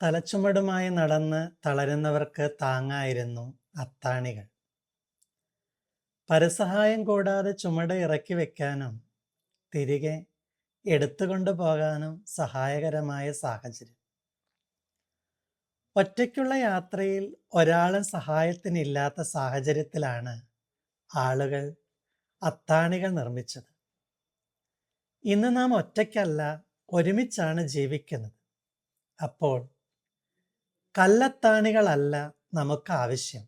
തലച്ചുമടുമായി നടന്ന് തളരുന്നവർക്ക് താങ്ങായിരുന്നു അത്താണികൾ. പരസഹായം കൂടാതെ ചുമട് ഇറക്കി വെക്കാനും തിരികെ എടുത്തുകൊണ്ടു പോകാനും സഹായകരമായ സാഹചര്യം. ഒറ്റയ്ക്കുള്ള യാത്രയിൽ ഒരാളും സഹായത്തിനില്ലാത്ത സാഹചര്യത്തിലാണ് ആളുകൾ അത്താണികൾ നിർമ്മിച്ചത്. ഇന്ന് നാം ഒറ്റയ്ക്കല്ല, ഒരുമിച്ചാണ് ജീവിക്കുന്നത്. അപ്പോൾ കല്ലത്താണികളല്ല നമുക്ക് ആവശ്യം,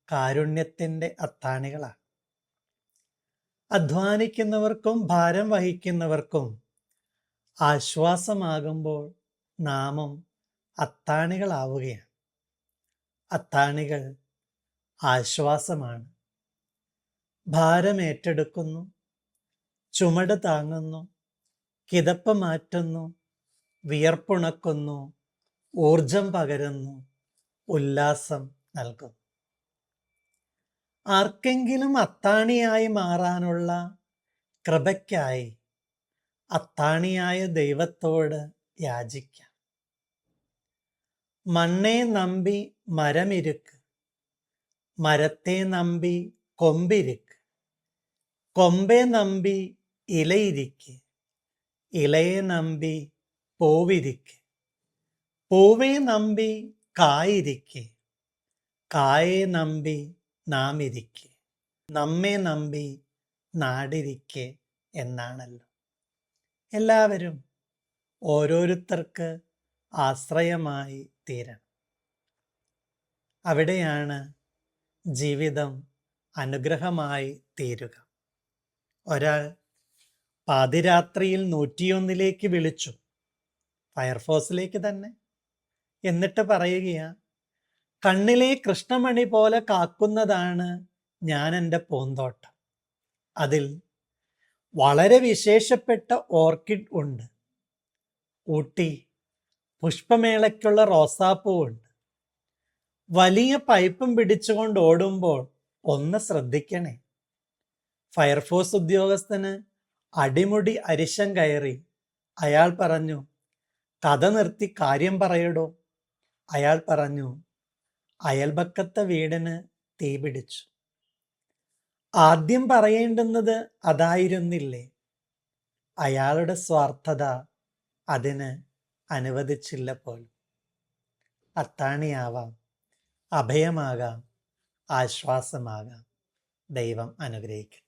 കാരുണ്യത്തിൻ്റെ അത്താണികളാണ്. അധ്വാനിക്കുന്നവർക്കും ഭാരം വഹിക്കുന്നവർക്കും ആശ്വാസമാകുമ്പോൾ നാമും അത്താണികളാവുകയാണ്. അത്താണികൾ ആശ്വാസമാണ്. ഭാരം ഏറ്റെടുക്കുന്നു, ചുമട് താങ്ങുന്നു, കിതപ്പ് മാറ്റുന്നു, വിയർപ്പുണക്കുന്നു, ഊർജം പകരുന്നു, ഉല്ലാസം നൽകുന്നു. ആർക്കെങ്കിലും അത്താണിയായി മാറാനുള്ള കൃപയ്ക്കായി അത്താണിയായ ദൈവത്തോട് യാചിക്കാം. മണ്ണെ നമ്പി മരമിരുക്ക്, മരത്തെ നമ്പി കൊമ്പിരുക്ക്, കൊമ്പെ നമ്പി ഇലയിരിക്ക്, ഇലയെ നമ്പി പൂവിരിക്ക്, പൂവെ നമ്പി കായിരിക്ക്, കായെ നമ്പി നാം ഇരിക്കെ, നമ്മെ നമ്പി നാടിരിക്കെ എന്നാണല്ലോ. എല്ലാവരും ഓരോരുത്തർക്ക് ആശ്രയമായി തീരണം. അവിടെയാണ് ജീവിതം അനുഗ്രഹമായി തീരുക. ഒരാൾ പാതിരാത്രിയിൽ 101 വിളിച്ചു, ഫയർഫോഴ്സിലേക്ക് തന്നെ. എന്നിട്ട് പറയുകയാ, കണ്ണിലെ കൃഷ്ണമണി പോലെ കാക്കുന്നതാണ് ഞാൻ എൻ്റെ പൂന്തോട്ടം. അതിൽ വളരെ വിശേഷപ്പെട്ട ഓർക്കിഡ് ഉണ്ട്, ഊട്ടി പുഷ്പമേളയ്ക്കുള്ള റോസാപ്പൂ ഉണ്ട്. വലിയ പൈപ്പും പിടിച്ചുകൊണ്ട് ഓടുമ്പോൾ ഒന്ന് ശ്രദ്ധിക്കണേ. ഫയർഫോഴ്സ് ഉദ്യോഗസ്ഥന് അടിമുടി അരിശം കയറി. അയാൾ പറഞ്ഞു, കഥ നിർത്തി കാര്യം പറയടോ. അയാൾ പറഞ്ഞു, അയൽപക്കത്തെ വീടിന് തീ പിടിച്ചു. ആദ്യം പറയേണ്ടുന്നത് അതായിരുന്നില്ലേ? അയാളുടെ സ്വാർത്ഥത അതിന് അനുവദിച്ചില്ല പോലും. അത്താണിയാവാം, അഭയമാകാം, ആശ്വാസമാകാം. ദൈവം അനുഗ്രഹിക്കട്ടെ.